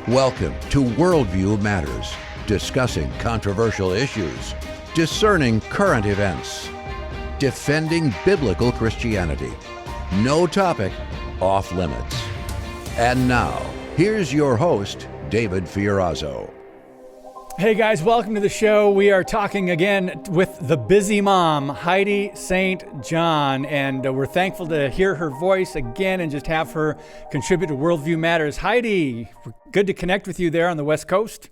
Welcome to Worldview Matters, discussing controversial issues, discerning current events, defending biblical Christianity. No topic off limits. And now, here's your host, David Fiorazzo. Hey guys, welcome to the show. We are talking again with the busy mom, Heidi St. John, and we're thankful to hear her voice again and just have her contribute to Worldview Matters. Heidi, good to connect with you there on the West Coast.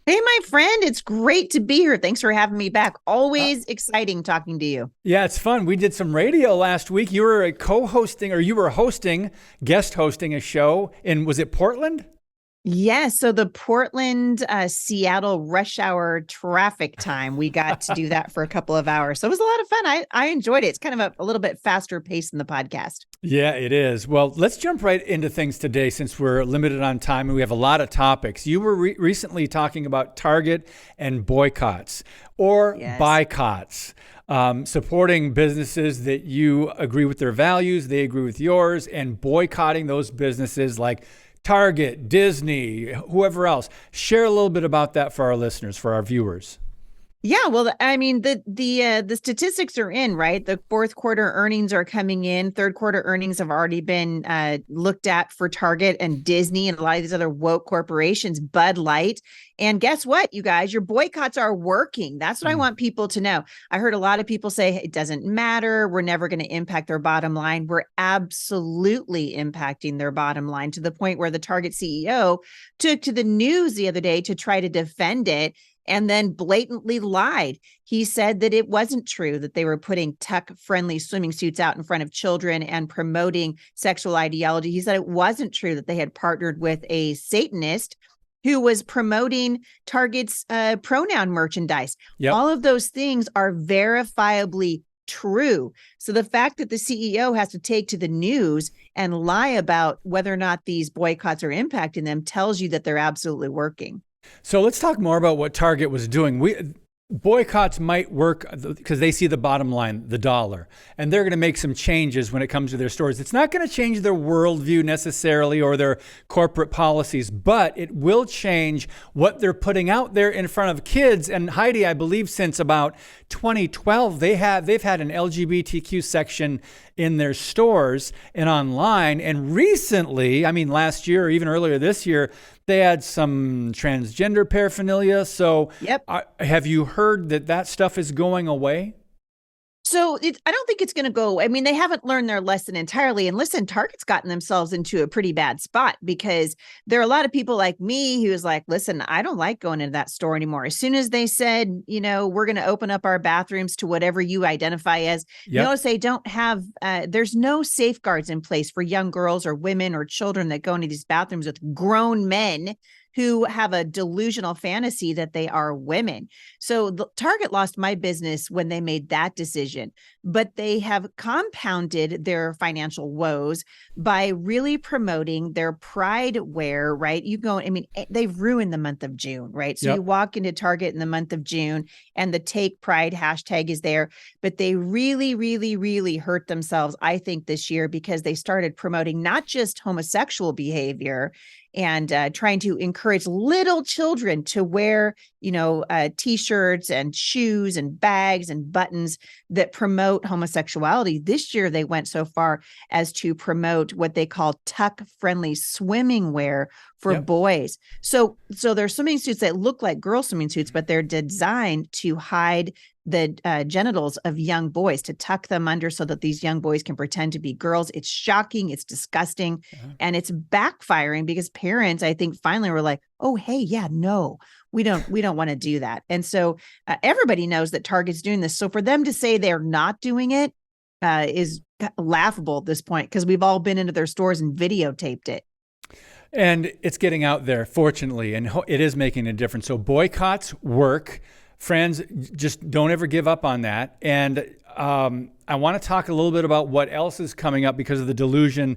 Hey, my friend, it's great to be here. Thanks for having me back. Always exciting talking to you. Yeah, it's fun. We did some radio last week. You were guest hosting a show in, was it Portland? Yes. So the Portland, Seattle rush hour traffic time, we got to do that for a couple of hours. So it was a lot of fun. I enjoyed it. It's kind of a little bit faster pace than the podcast. Yeah, it is. Well, let's jump right into things today since we're limited on time and we have a lot of topics. You were recently talking about Target and boycotts or Buycotts. Supporting businesses that you agree with their values, they agree with yours, and boycotting those businesses like Target, Disney, whoever else. Share a little bit about that for our listeners, for our viewers. Yeah, well, I mean, the statistics are in, right? The fourth quarter earnings are coming in. Third quarter earnings have already been looked at for Target and Disney and a lot of these other woke corporations, Bud Light. And guess what, you guys? Your boycotts are working. That's what I want people to know. I heard a lot of people say it doesn't matter. We're never going to impact their bottom line. We're absolutely impacting their bottom line to the point where the Target CEO took to the news the other day to try to defend it, and then blatantly lied. He said that it wasn't true, that they were putting tuck-friendly swimming suits out in front of children and promoting sexual ideology. He said it wasn't true that they had partnered with a Satanist who was promoting Target's pronoun merchandise. Yep. All of those things are verifiably true. So the fact that the CEO has to take to the news and lie about whether or not these boycotts are impacting them tells you that they're absolutely working. So let's talk more about what Target was doing. Boycotts might work because they see the bottom line, the dollar, and they're going to make some changes when it comes to their stores. It's not going to change their worldview necessarily or their corporate policies, but it will change what they're putting out there in front of kids. And Heidi, I believe since about 2012, they've had an LGBTQ section in their stores and online. And recently, I mean, last year or even earlier this year, they had some transgender paraphernalia. So have you heard that stuff is going away? So I don't think it's going to go away. I mean, they haven't learned their lesson entirely. And listen, Target's gotten themselves into a pretty bad spot because there are a lot of people like me who is like, listen, I don't like going into that store anymore. As soon as they said, we're going to open up our bathrooms to whatever you identify as, notice they don't have, there's no safeguards in place for young girls or women or children that go into these bathrooms with grown men who have a delusional fantasy that they are women. So Target lost my business when they made that decision, but they have compounded their financial woes by really promoting their pride wear, right? They've ruined the month of June, right? So you walk into Target in the month of June and the Take Pride hashtag is there, but they really, really, really hurt themselves, I think, this year because they started promoting not just homosexual behavior and trying to encourage little children to wear, T-shirts and shoes and bags and buttons that promote homosexuality. This year, they went so far as to promote what they call tuck-friendly swimming wear for boys. So they're swimming suits that look like girl swimming suits, but they're designed to hide the genitals of young boys, to tuck them under so that these young boys can pretend to be girls. It's shocking. It's disgusting. And it's backfiring because parents, I think, finally were like, oh, hey, no, we don't want to do that. And so everybody knows that Target's doing this. So for them to say they're not doing it is laughable at this point because we've all been into their stores and videotaped it. And it's getting out there, fortunately, and it is making a difference. So boycotts work. Friends, just don't ever give up on that. And I want to talk a little bit about what else is coming up because of the delusion.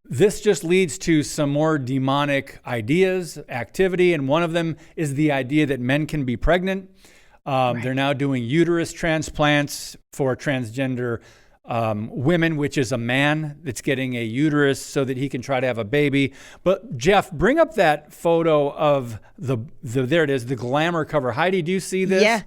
This just leads to some more demonic ideas, activity, and one of them is the idea that men can be pregnant. They're now doing uterus transplants for transgender women, which is a man that's getting a uterus so that he can try to have a baby. But Jeff, bring up that photo of there it is, the glamour cover. Heidi, do you see this? Yeah.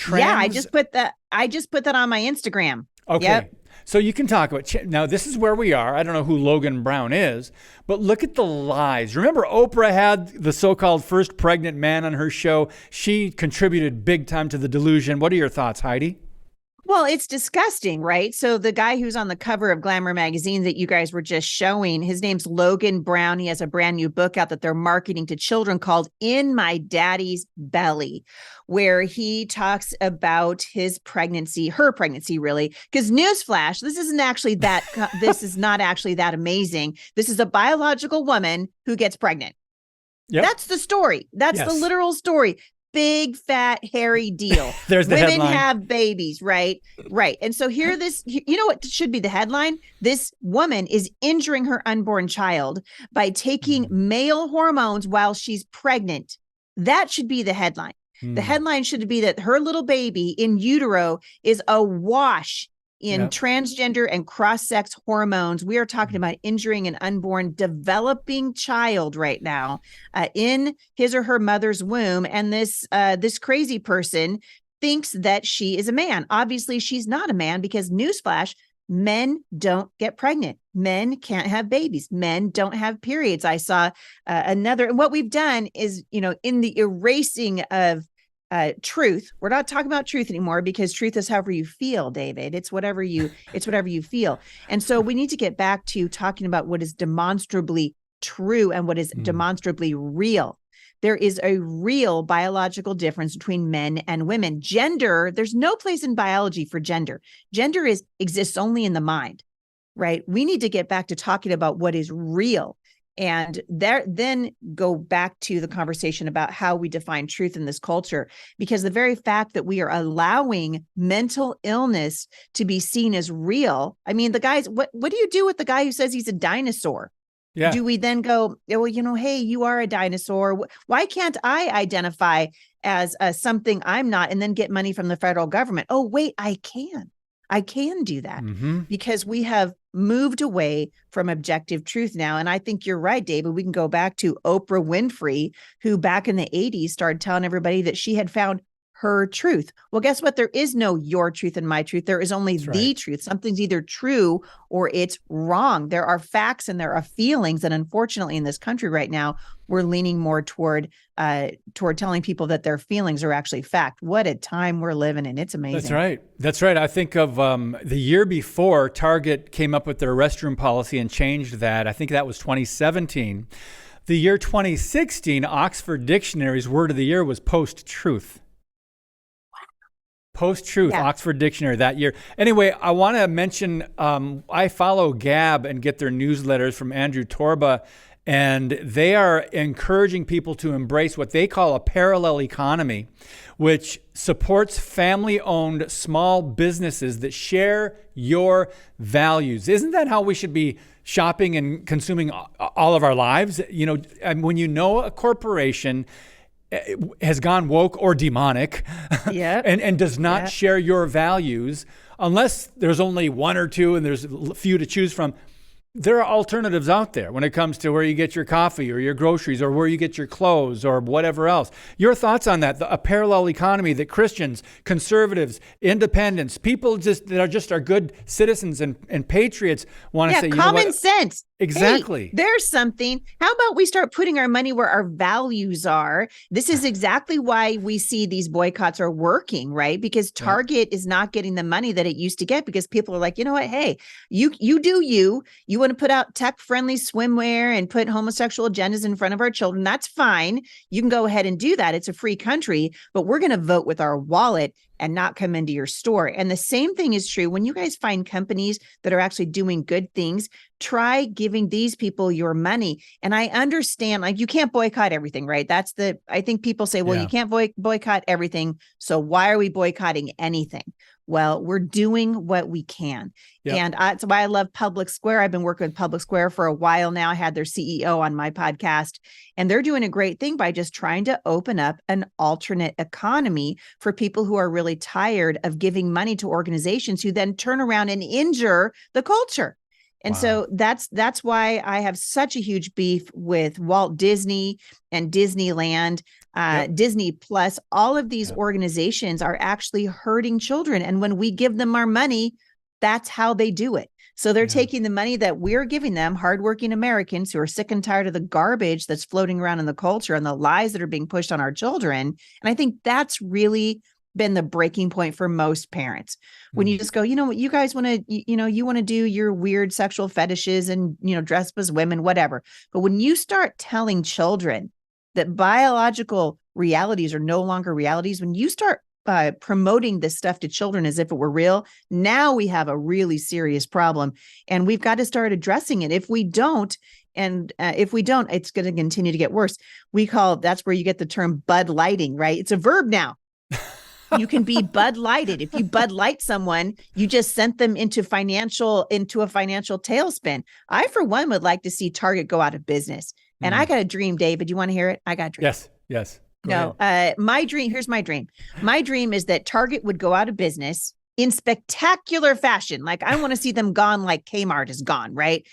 Yeah, I just put that on my Instagram. Okay. Yep. So you can talk about, now this is where we are. I don't know who Logan Brown is, but look at the lies. Remember Oprah had the so-called first pregnant man on her show. She contributed big time to the delusion. What are your thoughts, Heidi? Well, it's disgusting, right? So the guy who's on the cover of Glamour magazine that you guys were just showing, his name's Logan Brown. He has a brand new book out that they're marketing to children called In My Daddy's Belly, where he talks about his pregnancy, her pregnancy, really. Because newsflash, this is not actually that amazing. This is a biological woman who gets pregnant. Yep. That's the story. That's the literal story. Big, fat, hairy deal. There's the Women headline. have babies, right? Right. And so you know what should be the headline? This woman is injuring her unborn child by taking male hormones while she's pregnant. That should be the headline. The headline should be that her little baby in utero is awash in transgender and cross-sex hormones. We are talking about injuring an unborn developing child right now in his or her mother's womb. And this crazy person thinks that she is a man. Obviously, she's not a man because newsflash, men don't get pregnant. Men can't have babies. Men don't have periods. I saw and what we've done is, in the erasing of truth. We're not talking about truth anymore because truth is however you feel, David. It's whatever you feel. And so we need to get back to talking about what is demonstrably true and what is demonstrably real. There is a real biological difference between men and women. Gender, there's no place in biology for gender. Gender exists only in the mind, right? We need to get back to talking about what is real. And then go back to the conversation about how we define truth in this culture, because the very fact that we are allowing mental illness to be seen as real. I mean, the guys, what do you do with the guy who says he's a dinosaur? Yeah. Do we then go, well, hey, you are a dinosaur. Why can't I identify as something I'm not and then get money from the federal government? Oh, wait, I can do that because we have moved away from objective truth now. And I think you're right, David. We can go back to Oprah Winfrey, who back in the 80s started telling everybody that she had found her truth. Well, guess what? There is no your truth and my truth. There is only the truth. Something's either true or it's wrong. There are facts and there are feelings. And unfortunately, in this country right now, we're leaning more toward telling people that their feelings are actually fact. What a time we're living in. It's amazing. That's right. I think of the year before Target came up with their restroom policy and changed that. I think that was 2017. The year 2016, Oxford Dictionary's word of the year was post-truth. Post-truth, Oxford Dictionary that year. Anyway, I want to mention, I follow Gab and get their newsletters from Andrew Torba, and they are encouraging people to embrace what they call a parallel economy, which supports family-owned small businesses that share your values. Isn't that how we should be shopping and consuming all of our lives? When you know a corporation has gone woke or demonic and does not share your values, unless there's only one or two and there's a few to choose from, there are alternatives out there when it comes to where you get your coffee or your groceries or where you get your clothes or whatever else. Your thoughts on that? A parallel economy that Christians, conservatives, independents, people that are good citizens and patriots want to say, common sense. Exactly. Hey, there's something. How about we start putting our money where our values are? This is exactly why we see these boycotts are working, right? Because Target is not getting the money that it used to get because people are like, you know what? Hey, you do you. You want to put out tech-friendly swimwear and put homosexual agendas in front of our children. That's fine. You can go ahead and do that. It's a free country, but we're going to vote with our wallet and not come into your store. And the same thing is true when you guys find companies that are actually doing good things. Try giving these people your money. And I understand, like, you can't boycott everything, right? I think people say, well, you can't boycott everything. So why are we boycotting anything? Well, we're doing what we can. Yep. And that's why I love Public Square. I've been working with Public Square for a while now. I had their CEO on my podcast, and they're doing a great thing by just trying to open up an alternate economy for people who are really tired of giving money to organizations who then turn around and injure the culture. And so that's why I have such a huge beef with Walt Disney and Disneyland, Disney Plus. All of these organizations are actually hurting children. And when we give them our money, that's how they do it. So they're taking the money that we're giving them, hardworking Americans who are sick and tired of the garbage that's floating around in the culture and the lies that are being pushed on our children. And I think that's really been the breaking point for most parents. When you just go, you know what, you guys want to, you want to do your weird sexual fetishes and, dress up as women, whatever. But when you start telling children that biological realities are no longer realities, when you start promoting this stuff to children as if it were real, now we have a really serious problem, and we've got to start addressing it. If we don't, it's going to continue to get worse. That's where you get the term Bud Lighting, right? It's a verb now. You can be Bud Lighted. If you Bud Light someone, you just sent them into a financial tailspin. I, for one, would like to see Target go out of business. And I got a dream, David. You want to hear it? I got a dream. Yes. My dream. Here's my dream. My dream is that Target would go out of business in spectacular fashion. Like, I want to see them gone like Kmart is gone, right?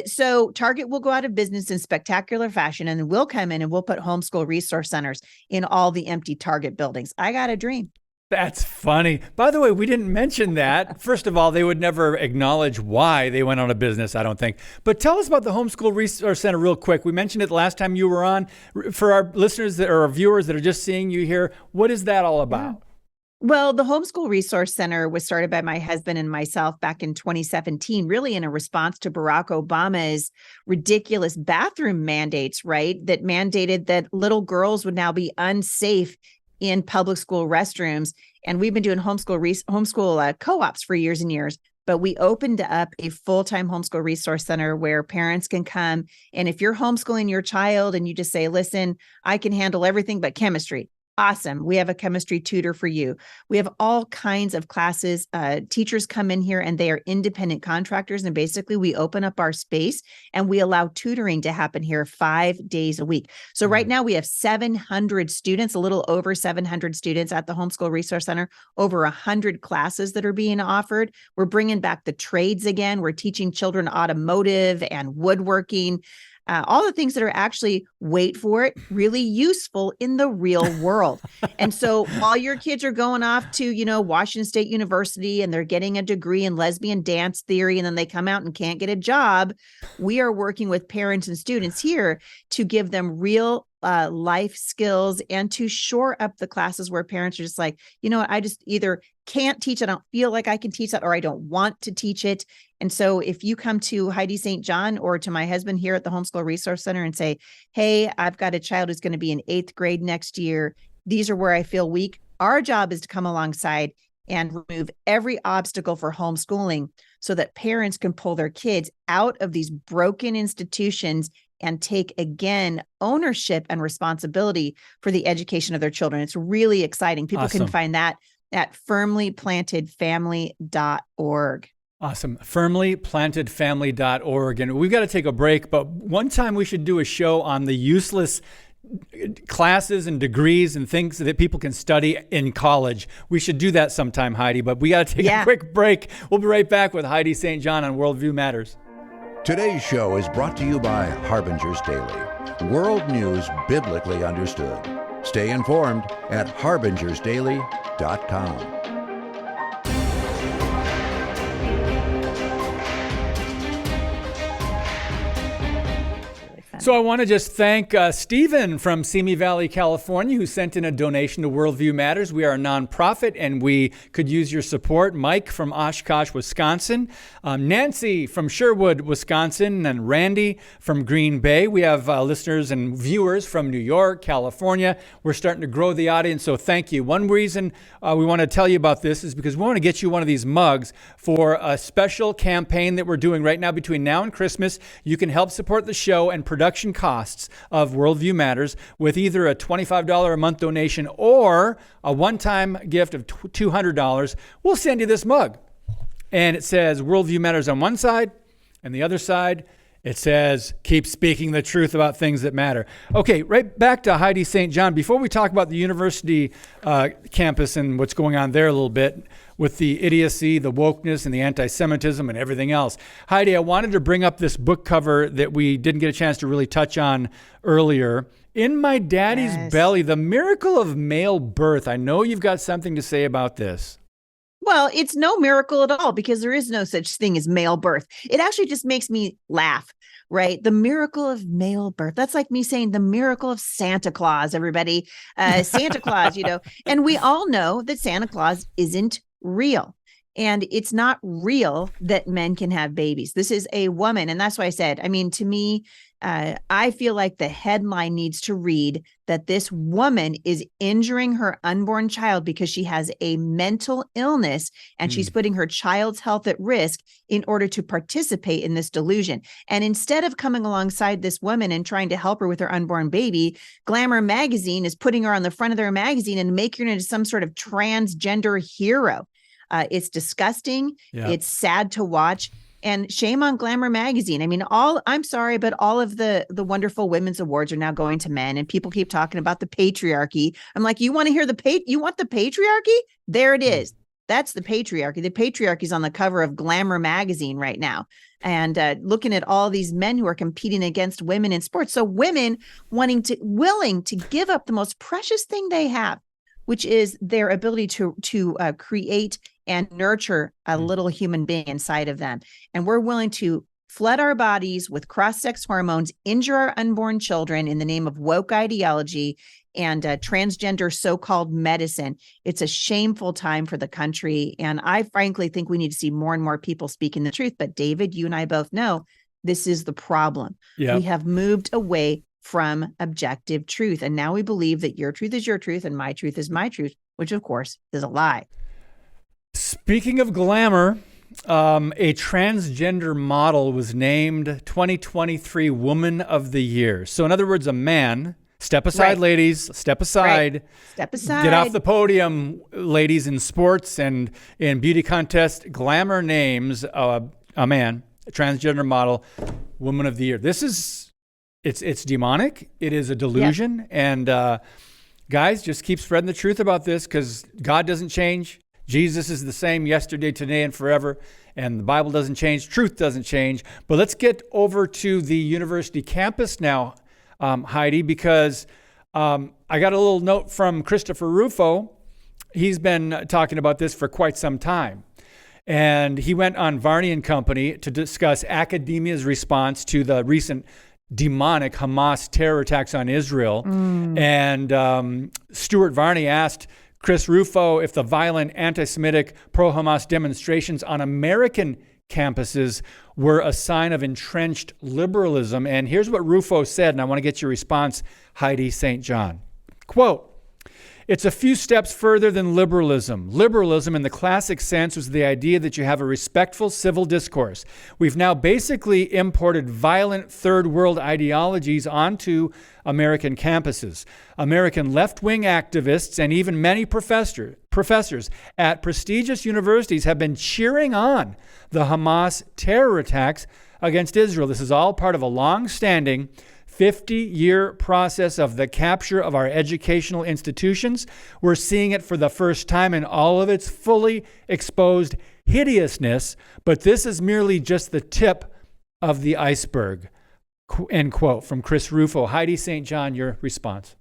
So Target will go out of business in spectacular fashion, and then we'll come in and we'll put homeschool resource centers in all the empty Target buildings. I got a dream. That's funny. By the way, we didn't mention that. First of all, they would never acknowledge why they went out of business, I don't think. But tell us about the Homeschool Resource Center real quick. We mentioned it the last time you were on. For our listeners or our viewers that are just seeing you here, what is that all about? Yeah. Well, the Homeschool Resource Center was started by my husband and myself back in 2017, really in a response to Barack Obama's ridiculous bathroom mandates, right? That mandated that little girls would now be unsafe in public school restrooms. And we've been doing homeschool co-ops for years and years. But we opened up a full-time homeschool resource center where parents can come. And if you're homeschooling your child and you just say, listen, I can handle everything but chemistry. Awesome. We have a chemistry tutor for you. We have all kinds of classes. Teachers come in here and they are independent contractors. And basically we open up our space and we allow tutoring to happen here 5 days a week. So right now we have 700 students, a little over 700 students at the Homeschool Resource Center, over 100 classes that are being offered. We're bringing back the trades again. We're teaching children automotive and woodworking. All the things that are actually, wait for it, really useful in the real world. And so while your kids are going off to, Washington State University and they're getting a degree in lesbian dance theory, and then they come out and can't get a job, we are working with parents and students here to give them real life skills and to shore up the classes where parents are just like, I just either can't teach, I don't feel like I can teach that, or I don't want to teach it. And so if you come to Heidi St. John or to my husband here at the Homeschool Resource Center and say, hey, I've got a child who's going to be in 8th grade next year, these are where I feel weak. Our job is to come alongside and remove every obstacle for homeschooling so that parents can pull their kids out of these broken institutions and take, again, ownership and responsibility for the education of their children. It's really exciting. People can find that at firmlyplantedfamily.org. Awesome. Firmlyplantedfamily.org. And we've got to take a break, but one time we should do a show on the useless classes and degrees and things that people can study in college. We should do that sometime, Heidi, but we got to take a quick break. We'll be right back with Heidi St. John on Worldview Matters. Today's show is brought to you by Harbinger's Daily, world news biblically understood. Stay informed at harbingersdaily.com. So I want to just thank Stephen from Simi Valley, California, who sent in a donation to Worldview Matters. We are a nonprofit, and we could use your support. Mike from Oshkosh, Wisconsin. Nancy from Sherwood, Wisconsin. And Randy from Green Bay. We have listeners and viewers from New York, California. We're starting to grow the audience, so thank you. One reason we want to tell you about this is because we want to get you one of these mugs for a special campaign that we're doing right now between now and Christmas. You can help support the show and production production costs of Worldview Matters with either a $25 a month donation or a one-time gift of $200, we'll send you this mug. And it says Worldview Matters on one side, and the other side, it says, keep speaking the truth about things that matter. Okay, right back to Heidi St. John. Before we talk about the university campus and what's going on there a little bit with the idiocy, the wokeness, and the anti-Semitism and everything else. Heidi, I wanted to bring up this book cover that we didn't get a chance to really touch on earlier. In My Daddy's Belly, The Miracle of Male Birth. I know you've got something to say about this. Well, it's no miracle at all because there is no such thing as male birth. It actually just makes me laugh, right? The miracle of male birth. That's like me saying the miracle of Santa Claus, everybody. Santa Claus, and we all know that Santa Claus isn't real. And it's not real that men can have babies. This is a woman. And that's why I said, to me, I feel like the headline needs to read that this woman is injuring her unborn child because she has a mental illness and she's putting her child's health at risk in order to participate in this delusion. And instead of coming alongside this woman and trying to help her with her unborn baby, Glamour magazine is putting her on the front of their magazine and making her into some sort of transgender hero. It's disgusting. Yeah. It's sad to watch. And shame on Glamour magazine. I'm sorry, but all of the wonderful women's awards are now going to men, and people keep talking about the patriarchy. I'm like, you want to hear you want the patriarchy? There it is. That's the patriarchy. The patriarchy is on the cover of Glamour magazine right now. And looking at all these men who are competing against women in sports. So women willing to give up the most precious thing they have, which is their ability to create and nurture a little human being inside of them. And we're willing to flood our bodies with cross-sex hormones, injure our unborn children in the name of woke ideology and transgender so-called medicine. It's a shameful time for the country. And I frankly think we need to see more and more people speaking the truth. But David, you and I both know this is the problem. Yep. We have moved away from objective truth. And now we believe that your truth is your truth and my truth is my truth, which of course is a lie. Speaking of glamour, a transgender model was named 2023 Woman of the Year. So in other words, a man, step aside, right. Ladies, step aside. Right. Step aside. Get off the podium, ladies, in sports and in beauty contests. Glamour names a man, a transgender model, Woman of the Year. This is, it's demonic. It is a delusion. Yep. And guys, just keep spreading the truth about this because God doesn't change. Jesus is the same yesterday, today, and forever. And the Bible doesn't change. Truth doesn't change. But let's get over to the university campus now, Heidi, because I got a little note from Christopher Rufo. He's been talking about this for quite some time. And he went on Varney and Company to discuss academia's response to the recent demonic Hamas terror attacks on Israel. And Stuart Varney asked Chris Rufo if the violent anti-Semitic pro-Hamas demonstrations on American campuses were a sign of entrenched liberalism. And here's what Rufo said, and I want to get your response, Heidi St. John. Quote, "It's a few steps further than liberalism. Liberalism in the classic sense was the idea that you have a respectful civil discourse. We've now basically imported violent third world ideologies onto American campuses. American left-wing activists and even many professors at prestigious universities have been cheering on the Hamas terror attacks against Israel. This is all part of a long-standing 50-year process of the capture of our educational institutions. We're seeing it for the first time in all of its fully exposed hideousness, but this is merely just the tip of the iceberg." End quote from Chris Rufo. Heidi St. John, your response.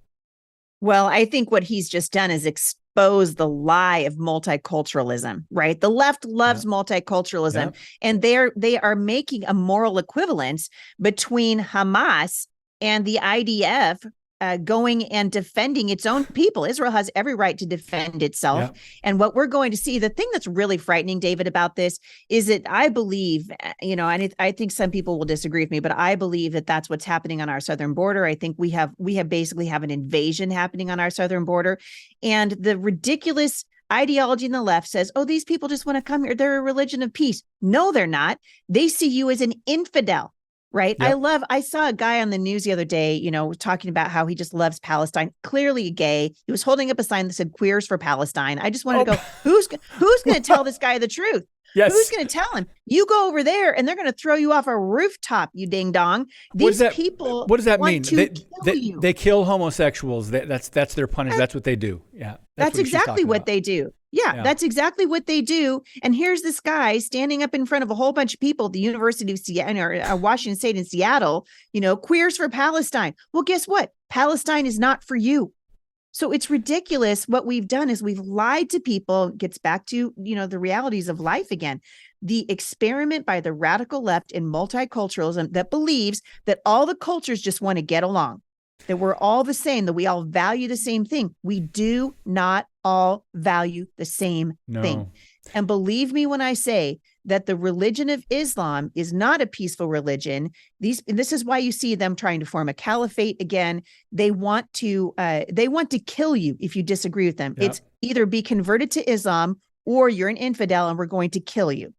Well, I think what he's just done is expose the lie of multiculturalism, right? The left loves multiculturalism, and they are making a moral equivalence between Hamas and the IDF going and defending its own people. Israel has every right to defend itself. Yeah. And what we're going to see, the thing that's really frightening, David, about this is that I believe, and I think some people will disagree with me, but I believe that that's what's happening on our southern border. I think we have basically have an invasion happening on our southern border. And the ridiculous ideology in the left says, oh, these people just want to come here. They're a religion of peace. No, they're not. They see you as an infidel. right? Yep. I saw a guy on the news the other day, talking about how he just loves Palestine, clearly gay. He was holding up a sign that said queers for Palestine. I just wanted to go, who's going to tell this guy the truth? Who's Yes. going to tell him? You go over there and they're going to throw you off a rooftop, you ding dong. These people What does that want mean? to kill you. They kill homosexuals. That's their punishment. That's what they do. Yeah. That's exactly what they do. Yeah, that's exactly what they do. And here's this guy standing up in front of a whole bunch of people at the University of Seattle, or Washington State in Seattle, queers for Palestine. Well, guess what? Palestine is not for you. So it's ridiculous. What we've done is we've lied to people. It gets back to, the realities of life again. The experiment by the radical left in multiculturalism that believes that all the cultures just want to get along, that we're all the same, that we all value the same thing. We do not all value the same thing. And believe me when I say that the religion of Islam is not a peaceful religion. This is why you see them trying to form a caliphate again. They want to kill you if you disagree with them. Yep. It's either be converted to Islam or you're an infidel and we're going to kill you.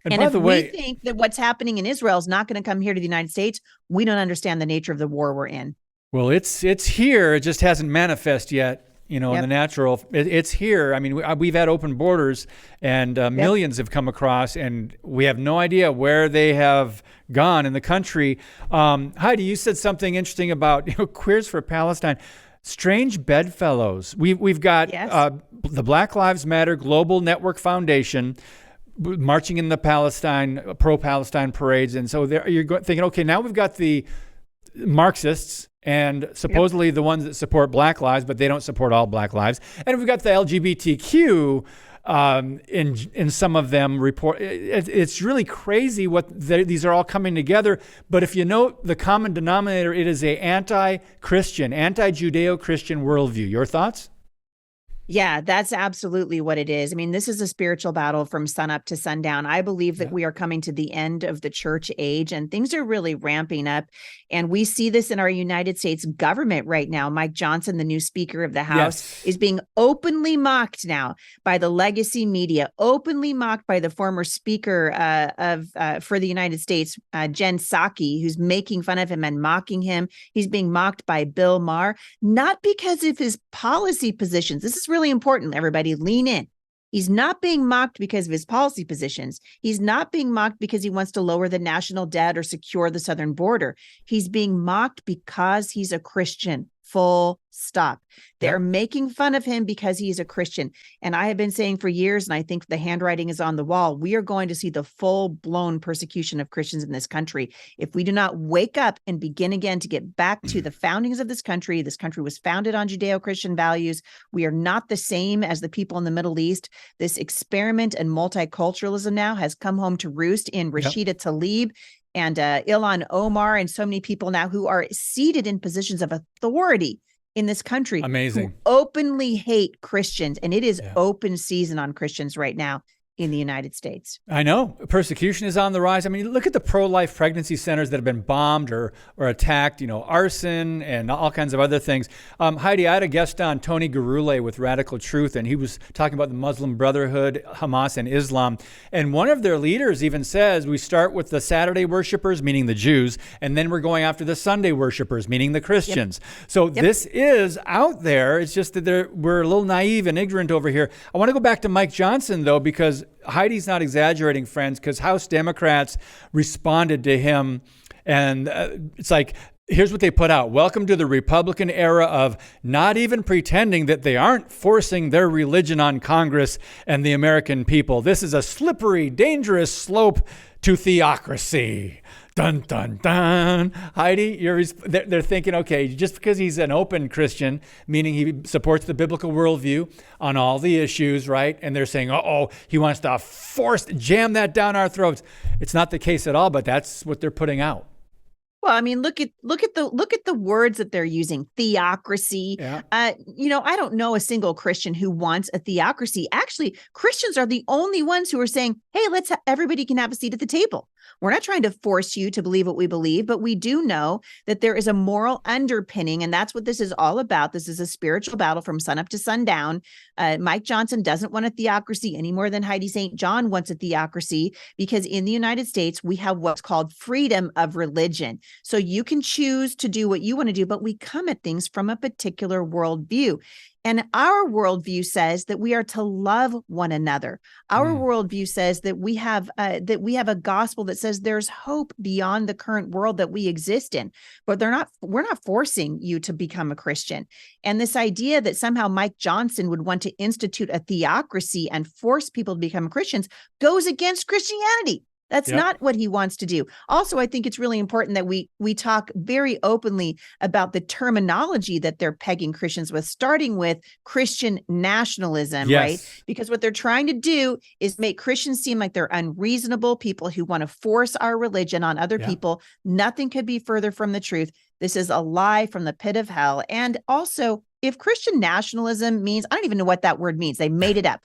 And by the way, we think that what's happening in Israel is not going to come here to the United States, we don't understand the nature of the war we're in. Well, it's here. It just hasn't manifest yet. In the natural, it's here. I mean, we've had open borders, and millions have come across, and we have no idea where they have gone in the country. Heidi, you said something interesting about queers for Palestine. Strange bedfellows. We've got the Black Lives Matter Global Network Foundation marching in the pro-Palestine parades, and so you're thinking, okay, now we've got the Marxists and supposedly the ones that support Black lives, but they don't support all Black lives. And we've got the LGBTQ in some of them report. It's really crazy these are all coming together. But if you note the common denominator, it is a anti-Christian, anti-Judeo-Christian worldview. Your thoughts? Yeah, that's absolutely what it is. I mean, this is a spiritual battle from sunup to sundown. I believe that we are coming to the end of the church age and things are really ramping up. And we see this in our United States government right now. Mike Johnson, the new Speaker of the House, is being openly mocked now by the legacy media, openly mocked by the former Speaker for the United States, Jen Psaki, who's making fun of him and mocking him. He's being mocked by Bill Maher, not because of his policy positions. This is really important. Everybody lean in. He's not being mocked because of his policy positions. He's not being mocked because he wants to lower the national debt or secure the southern border. He's being mocked because he's a Christian. Full stop. They're making fun of him because he's a Christian. And I have been saying for years, and I think the handwriting is on the wall, we are going to see the full-blown persecution of Christians in this country. If we do not wake up and begin again to get back to the foundings of this country was founded on Judeo-Christian values. We are not the same as the people in the Middle East. This experiment and multiculturalism now has come home to roost in Rashida Tlaib and Ilhan Omar and so many people now who are seated in positions of authority in this country. Amazing. Who openly hate Christians. And it is open season on Christians right now in the United States. I know. Persecution is on the rise. I mean, look at the pro-life pregnancy centers that have been bombed or attacked, arson and all kinds of other things. Heidi, I had a guest on, Tony Gurule with Radical Truth, and he was talking about the Muslim Brotherhood, Hamas, and Islam. And one of their leaders even says, we start with the Saturday worshipers, meaning the Jews, and then we're going after the Sunday worshipers, meaning the Christians. So this is out there. It's just that we're a little naive and ignorant over here. I want to go back to Mike Johnson, though, because Heidi's not exaggerating, friends, because House Democrats responded to him. And it's like, here's what they put out. Welcome to the Republican era of not even pretending that they aren't forcing their religion on Congress and the American people. This is a slippery, dangerous slope to theocracy. Dun, dun, dun. Heidi, they're thinking, okay, just because he's an open Christian, meaning he supports the biblical worldview on all the issues, right? And they're saying, he wants to jam that down our throats. It's not the case at all, but that's what they're putting out. Well, I mean, look at the words that they're using. Theocracy. Yeah. I don't know a single Christian who wants a theocracy. Actually, Christians are the only ones who are saying, "Hey, everybody can have a seat at the table. We're not trying to force you to believe what we believe, but we do know that there is a moral underpinning, and that's what this is all about. This is a spiritual battle from sunup to sundown. Mike Johnson doesn't want a theocracy any more than Heidi St. John wants a theocracy, because in the United States, we have what's called freedom of religion. So you can choose to do what you want to do, but we come at things from a particular worldview. And our worldview says that we are to love one another. Our worldview says that we have a gospel that says there's hope beyond the current world that we exist in. But we're not forcing you to become a Christian. And this idea that somehow Mike Johnson would want to institute a theocracy and force people to become Christians goes against Christianity. That's not what he wants to do. Also, I think it's really important that we talk very openly about the terminology that they're pegging Christians with, starting with Christian nationalism, right? Because what they're trying to do is make Christians seem like they're unreasonable people who want to force our religion on other people. Nothing could be further from the truth. This is a lie from the pit of hell. And also, if Christian nationalism means, I don't even know what that word means. They made it up.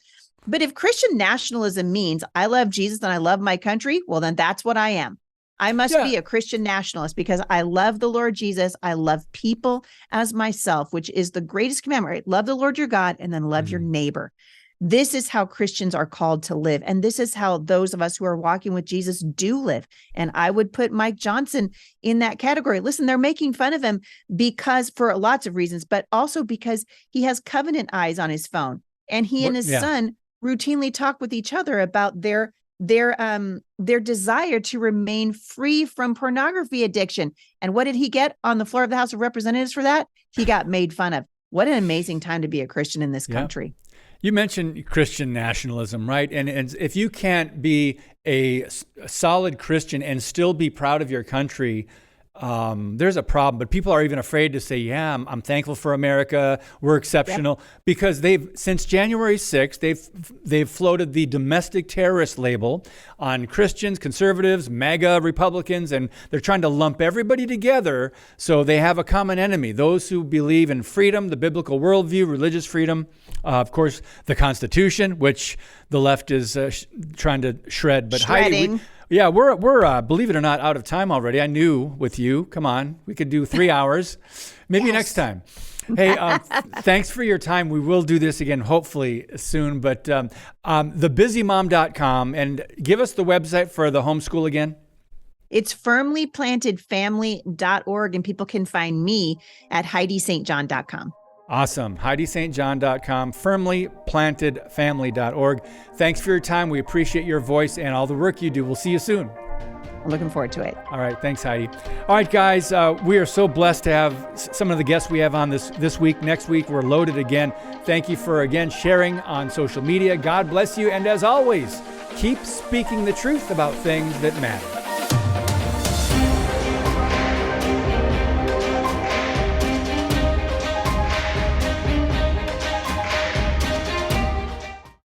But if Christian nationalism means I love Jesus and I love my country, well, then that's what I am. I must be a Christian nationalist because I love the Lord Jesus. I love people as myself, which is the greatest commandment, right? Love the Lord your God and then love your neighbor. This is how Christians are called to live. And this is how those of us who are walking with Jesus do live. And I would put Mike Johnson in that category. Listen, they're making fun of him because for lots of reasons, but also because he has covenant eyes on his phone. And he and his son routinely talk with each other about their desire to remain free from pornography addiction. And what did he get on the floor of the House of Representatives for that? He got made fun of. What an amazing time to be a Christian in this country. You mentioned Christian nationalism, right? And if you can't be a solid Christian and still be proud of your country, there's a problem. But people are even afraid to say, I'm thankful for America. We're exceptional because since January 6th, they've floated the domestic terrorist label on Christians, conservatives, MAGA Republicans, and they're trying to lump everybody together so they have a common enemy. Those who believe in freedom, the biblical worldview, religious freedom, of course, the Constitution, which the left is trying to shred. But Shredding. Heidi, we're believe it or not, out of time already. I knew with you. Come on, we could do 3 hours, maybe next time. Hey, thanks for your time. We will do this again, hopefully soon. But thebusymom.com, and give us the website for the homeschool again. It's firmlyplantedfamily.org, and people can find me at HeidiSt.John.com. Awesome. HeidiSt.John.com, firmlyplantedfamily.org. Thanks for your time. We appreciate your voice and all the work you do. We'll see you soon. I'm looking forward to it. All right. Thanks, Heidi. All right, guys. We are so blessed to have some of the guests we have on this week. Next week, we're loaded again. Thank you for, again, sharing on social media. God bless you. And as always, keep speaking the truth about things that matter.